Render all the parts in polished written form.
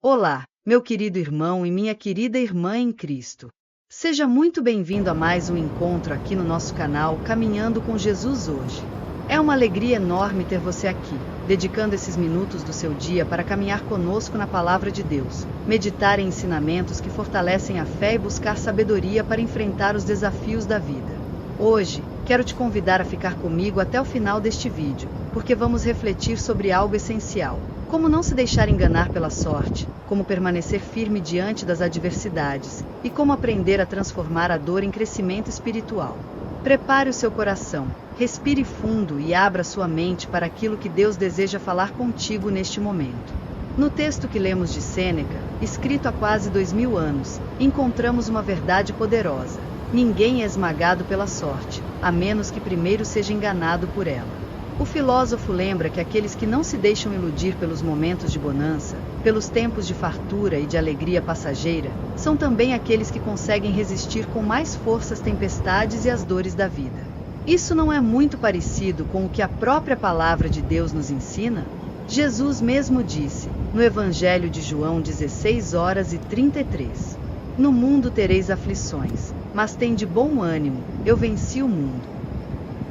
Olá, meu querido irmão e minha querida irmã em Cristo. Seja muito bem-vindo a mais um encontro aqui no nosso canal Caminhando com Jesus hoje. É uma alegria enorme ter você aqui, dedicando esses minutos do seu dia para caminhar conosco na Palavra de Deus, meditar em ensinamentos que fortalecem a fé e buscar sabedoria para enfrentar os desafios da vida. Hoje, quero te convidar a ficar comigo até o final deste vídeo, porque vamos refletir sobre algo essencial. Como não se deixar enganar pela sorte, como permanecer firme diante das adversidades, e como aprender a transformar a dor em crescimento espiritual. Prepare o seu coração, respire fundo e abra sua mente para aquilo que Deus deseja falar contigo neste momento. No texto que lemos de Sêneca, escrito há quase 2000 anos, encontramos uma verdade poderosa. Ninguém é esmagado pela sorte, a menos que primeiro seja enganado por ela. O filósofo lembra que aqueles que não se deixam iludir pelos momentos de bonança, pelos tempos de fartura e de alegria passageira, são também aqueles que conseguem resistir com mais força às tempestades e às dores da vida. Isso não é muito parecido com o que a própria palavra de Deus nos ensina? Jesus mesmo disse, no Evangelho de João 16:33, "No mundo tereis aflições, mas tende bom ânimo, eu venci o mundo."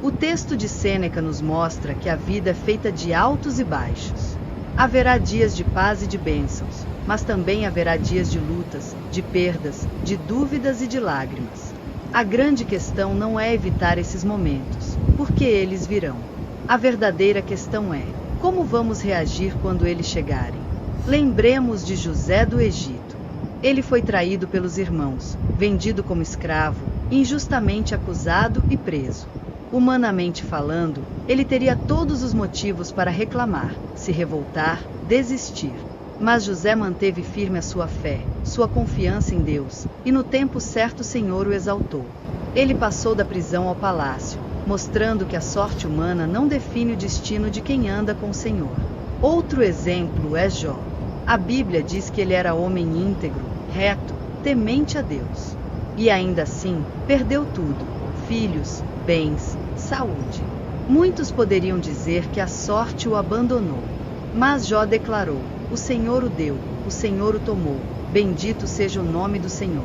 O texto de Sêneca nos mostra que a vida é feita de altos e baixos. Haverá dias de paz e de bênçãos, mas também haverá dias de lutas, de perdas, de dúvidas e de lágrimas. A grande questão não é evitar esses momentos, porque eles virão. A verdadeira questão é, como vamos reagir quando eles chegarem? Lembremos de José do Egito. Ele foi traído pelos irmãos, vendido como escravo, injustamente acusado e preso. Humanamente falando, ele teria todos os motivos para reclamar, se revoltar, desistir. Mas José manteve firme a sua fé, sua confiança em Deus, e no tempo certo o Senhor o exaltou. Ele passou da prisão ao palácio, mostrando que a sorte humana não define o destino de quem anda com o Senhor. Outro exemplo é Jó. A Bíblia diz que ele era homem íntegro, reto, temente a Deus. E ainda assim, perdeu tudo: filhos, bens, saúde. Muitos poderiam dizer que a sorte o abandonou. Mas Jó declarou: "O Senhor o deu, o Senhor o tomou, bendito seja o nome do Senhor."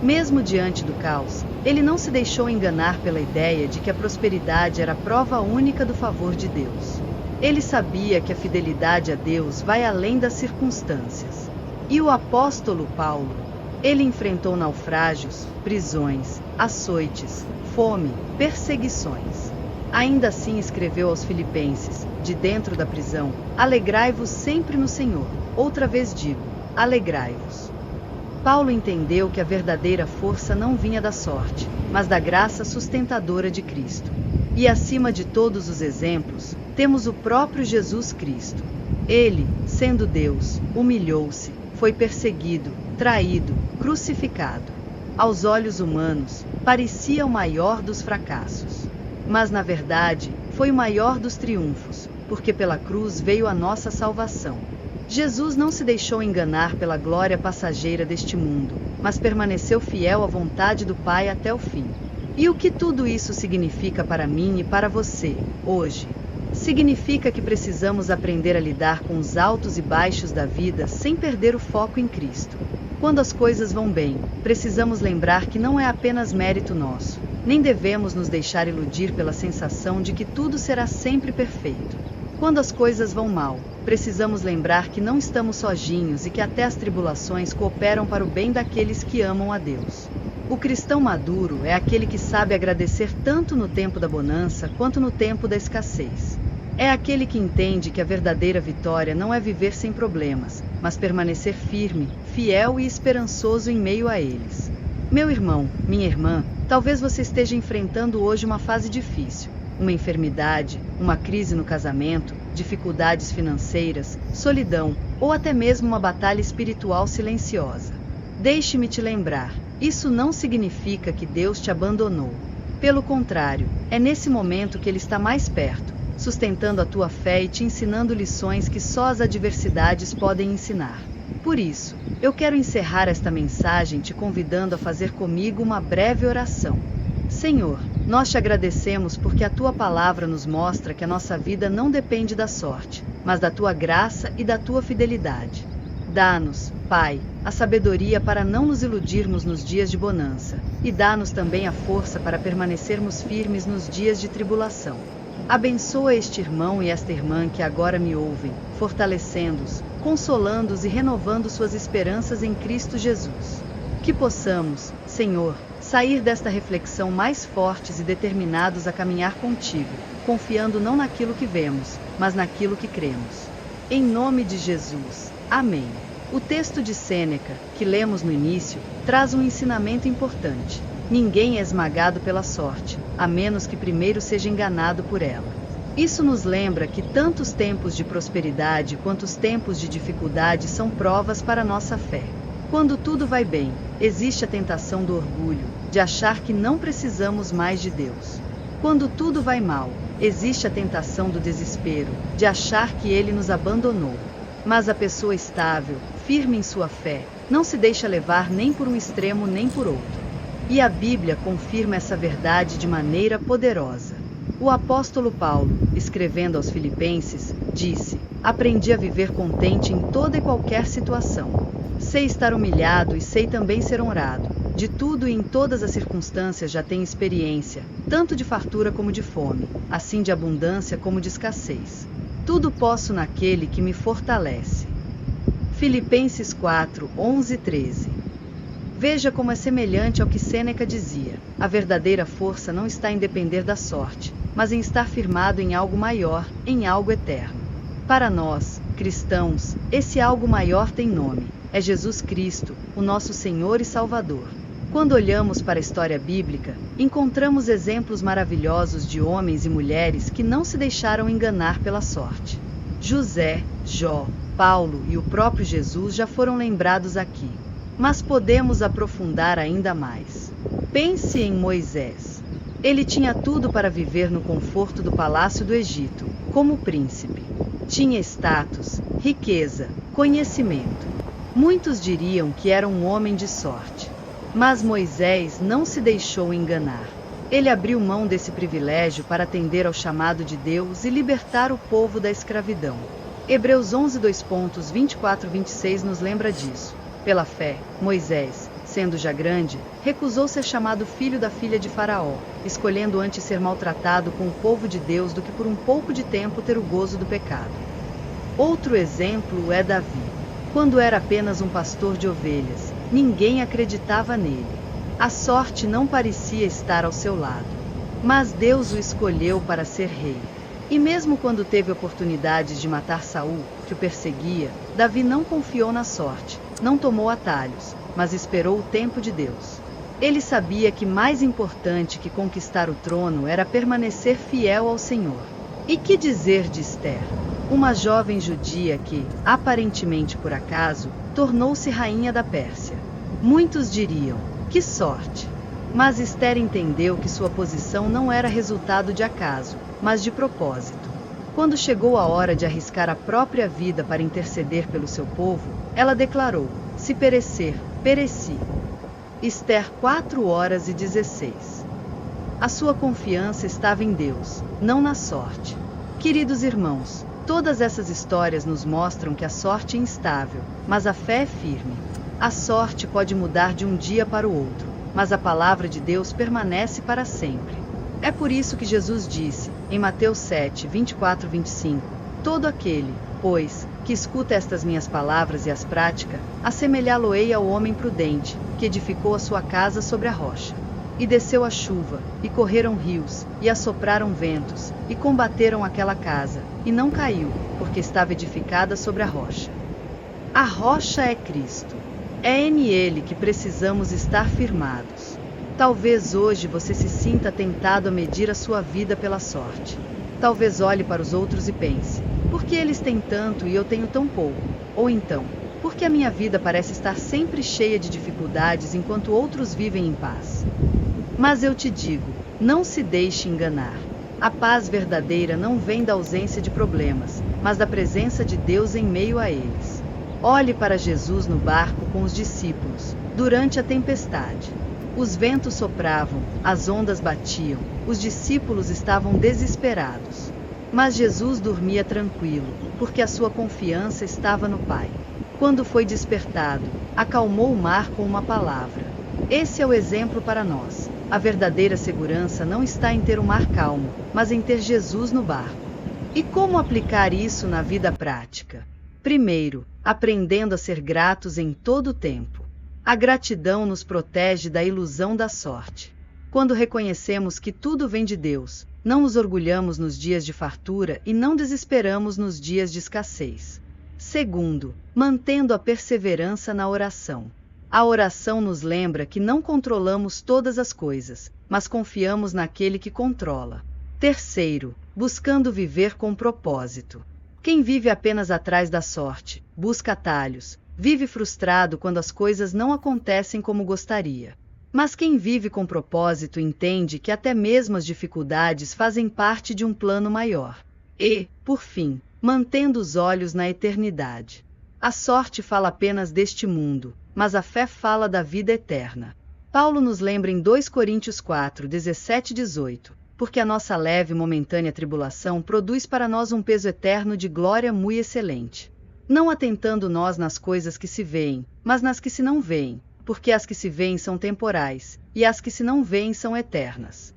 Mesmo diante do caos, ele não se deixou enganar pela ideia de que a prosperidade era a prova única do favor de Deus. Ele sabia que a fidelidade a Deus vai além das circunstâncias. E o apóstolo Paulo? Ele enfrentou naufrágios, prisões, açoites, fome, perseguições. Ainda assim escreveu aos Filipenses, de dentro da prisão: "Alegrai-vos sempre no Senhor." Outra vez digo, alegrai-vos. Paulo entendeu que a verdadeira força não vinha da sorte, mas da graça sustentadora de Cristo. E acima de todos os exemplos, temos o próprio Jesus Cristo. Ele, sendo Deus, humilhou-se, foi perseguido, traído, crucificado. Aos olhos humanos, parecia o maior dos fracassos. Mas na verdade, foi o maior dos triunfos, porque pela cruz veio a nossa salvação. Jesus não se deixou enganar pela glória passageira deste mundo, mas permaneceu fiel à vontade do Pai até o fim. E o que tudo isso significa para mim e para você, hoje? Significa que precisamos aprender a lidar com os altos e baixos da vida sem perder o foco em Cristo. Quando as coisas vão bem, precisamos lembrar que não é apenas mérito nosso, nem devemos nos deixar iludir pela sensação de que tudo será sempre perfeito. Quando as coisas vão mal, precisamos lembrar que não estamos sozinhos e que até as tribulações cooperam para o bem daqueles que amam a Deus. O cristão maduro é aquele que sabe agradecer tanto no tempo da bonança quanto no tempo da escassez. É aquele que entende que a verdadeira vitória não é viver sem problemas, mas permanecer firme, fiel e esperançoso em meio a eles. Meu irmão, minha irmã, talvez você esteja enfrentando hoje uma fase difícil, uma enfermidade, uma crise no casamento, dificuldades financeiras, solidão, ou até mesmo uma batalha espiritual silenciosa. Deixe-me te lembrar, isso não significa que Deus te abandonou. Pelo contrário, é nesse momento que Ele está mais perto, sustentando a tua fé e te ensinando lições que só as adversidades podem ensinar. Por isso, eu quero encerrar esta mensagem te convidando a fazer comigo uma breve oração. Senhor, nós te agradecemos porque a tua palavra nos mostra que a nossa vida não depende da sorte, mas da tua graça e da tua fidelidade. Dá-nos, Pai, a sabedoria para não nos iludirmos nos dias de bonança, e dá-nos também a força para permanecermos firmes nos dias de tribulação. Abençoa este irmão e esta irmã que agora me ouvem, fortalecendo-os, consolando-os e renovando suas esperanças em Cristo Jesus. Que possamos, Senhor, sair desta reflexão mais fortes e determinados a caminhar contigo, confiando não naquilo que vemos, mas naquilo que cremos. Em nome de Jesus. Amém. O texto de Sêneca, que lemos no início, traz um ensinamento importante. Ninguém é esmagado pela sorte, a menos que primeiro seja enganado por ela. Isso nos lembra que tanto os tempos de prosperidade quanto os tempos de dificuldade são provas para nossa fé. Quando tudo vai bem, existe a tentação do orgulho, de achar que não precisamos mais de Deus. Quando tudo vai mal, existe a tentação do desespero, de achar que Ele nos abandonou. Mas a pessoa estável, firme em sua fé, não se deixa levar nem por um extremo nem por outro. E a Bíblia confirma essa verdade de maneira poderosa. O apóstolo Paulo, escrevendo aos Filipenses, disse: "Aprendi a viver contente em toda e qualquer situação. Sei estar humilhado e sei também ser honrado. De tudo e em todas as circunstâncias já tenho experiência, tanto de fartura como de fome, assim de abundância como de escassez. Tudo posso naquele que me fortalece." Filipenses 4, 11 e 13. Veja como é semelhante ao que Sêneca dizia: a verdadeira força não está em depender da sorte, mas em estar firmado em algo maior, em algo eterno. Para nós, cristãos, esse algo maior tem nome: é Jesus Cristo, o nosso Senhor e Salvador. Quando olhamos para a história bíblica, encontramos exemplos maravilhosos de homens e mulheres que não se deixaram enganar pela sorte. José, Jó, Paulo e o próprio Jesus já foram lembrados aqui. Mas podemos aprofundar ainda mais. Pense em Moisés. Ele tinha tudo para viver no conforto do palácio do Egito, como príncipe. Tinha status, riqueza, conhecimento. Muitos diriam que era um homem de sorte. Mas Moisés não se deixou enganar. Ele abriu mão desse privilégio para atender ao chamado de Deus e libertar o povo da escravidão. Hebreus 11, 24-26 nos lembra disso. Pela fé, Moisés, sendo já grande, recusou ser chamado filho da filha de Faraó, escolhendo antes ser maltratado com o povo de Deus do que por um pouco de tempo ter o gozo do pecado. Outro exemplo é Davi. Quando era apenas um pastor de ovelhas, ninguém acreditava nele. A sorte não parecia estar ao seu lado. Mas Deus o escolheu para ser rei. E mesmo quando teve oportunidades de matar Saul, que o perseguia, Davi não confiou na sorte, não tomou atalhos, mas esperou o tempo de Deus. Ele sabia que mais importante que conquistar o trono era permanecer fiel ao Senhor. E que dizer de Esther? Uma jovem judia que, aparentemente por acaso, tornou-se rainha da Pérsia. Muitos diriam: que sorte! Mas Esther entendeu que sua posição não era resultado de acaso, mas de propósito. Quando chegou a hora de arriscar a própria vida para interceder pelo seu povo, ela declarou: se perecer, pereci. Esther 4:16. A sua confiança estava em Deus, não na sorte. Queridos irmãos, todas essas histórias nos mostram que a sorte é instável, mas a fé é firme. A sorte pode mudar de um dia para o outro, mas a palavra de Deus permanece para sempre. É por isso que Jesus disse, em Mateus 7, 24-25, todo aquele, pois, que escuta estas minhas palavras e as pratica, assemelhá-lo-ei ao homem prudente, que edificou a sua casa sobre a rocha. E desceu a chuva, e correram rios, e assopraram ventos, e combateram aquela casa, e não caiu, porque estava edificada sobre a rocha. A rocha é Cristo. É nele que precisamos estar firmados. Talvez hoje você se sinta tentado a medir a sua vida pela sorte. Talvez olhe para os outros e pense: por que eles têm tanto e eu tenho tão pouco? Ou então, por que a minha vida parece estar sempre cheia de dificuldades enquanto outros vivem em paz? Mas eu te digo, não se deixe enganar. A paz verdadeira não vem da ausência de problemas, mas da presença de Deus em meio a eles. Olhe para Jesus no barco com os discípulos, durante a tempestade. Os ventos sopravam, as ondas batiam, os discípulos estavam desesperados. Mas Jesus dormia tranquilo, porque a sua confiança estava no Pai. quando foi despertado, acalmou o mar com uma palavra. Esse é o exemplo para nós. A verdadeira segurança não está em ter o mar calmo, mas em ter Jesus no barco. E como aplicar isso na vida prática? Primeiro, aprendendo a ser gratos em todo o tempo. A gratidão nos protege da ilusão da sorte. Quando reconhecemos que tudo vem de Deus, não nos orgulhamos nos dias de fartura e não desesperamos nos dias de escassez. Segundo, mantendo a perseverança na oração. A oração nos lembra que não controlamos todas as coisas, mas confiamos naquele que controla. Terceiro, buscando viver com propósito. Quem vive apenas atrás da sorte, busca atalhos, vive frustrado quando as coisas não acontecem como gostaria. Mas quem vive com propósito entende que até mesmo as dificuldades fazem parte de um plano maior. E, por fim, mantendo os olhos na eternidade. A sorte fala apenas deste mundo, mas a fé fala da vida eterna. Paulo nos lembra em 2 Coríntios 4, 17 e 18, porque a nossa leve e momentânea tribulação produz para nós um peso eterno de glória muito excelente. Não atentando nós nas coisas que se veem, mas nas que se não veem, porque as que se veem são temporais, e as que se não veem são eternas.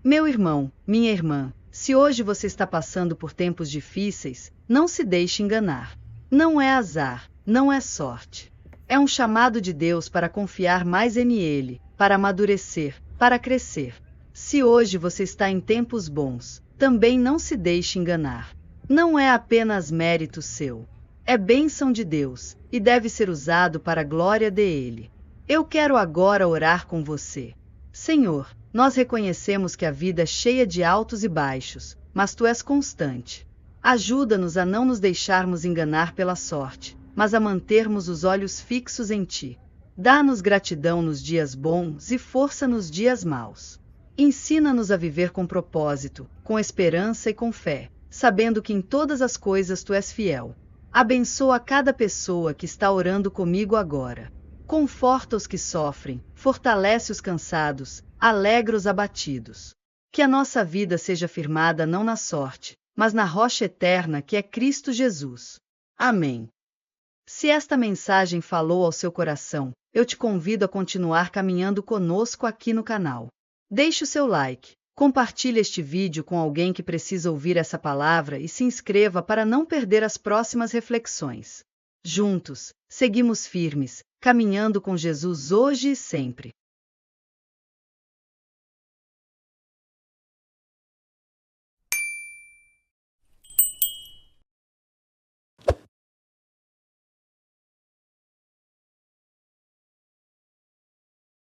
Meu irmão, minha irmã, se hoje você está passando por tempos difíceis, não se deixe enganar. Não é azar, não é sorte. É um chamado de Deus para confiar mais em Ele, para amadurecer, para crescer. Se hoje você está em tempos bons, também não se deixe enganar. Não é apenas mérito seu. É bênção de Deus, e deve ser usado para a glória dele. Eu quero agora orar com você. Senhor, nós reconhecemos que a vida é cheia de altos e baixos, mas Tu és constante. Ajuda-nos a não nos deixarmos enganar pela sorte, mas a mantermos os olhos fixos em Ti. Dá-nos gratidão nos dias bons e força nos dias maus. Ensina-nos a viver com propósito, com esperança e com fé, sabendo que em todas as coisas Tu és fiel. Abençoa cada pessoa que está orando comigo agora. Conforta os que sofrem, fortalece os cansados, alegra os abatidos. Que a nossa vida seja firmada não na sorte, mas na rocha eterna que é Cristo Jesus. Amém. Se esta mensagem falou ao seu coração, eu te convido a continuar caminhando conosco aqui no canal. Deixe o seu like, compartilhe este vídeo com alguém que precisa ouvir essa palavra e se inscreva para não perder as próximas reflexões. Juntos, seguimos firmes, caminhando com Jesus hoje e sempre.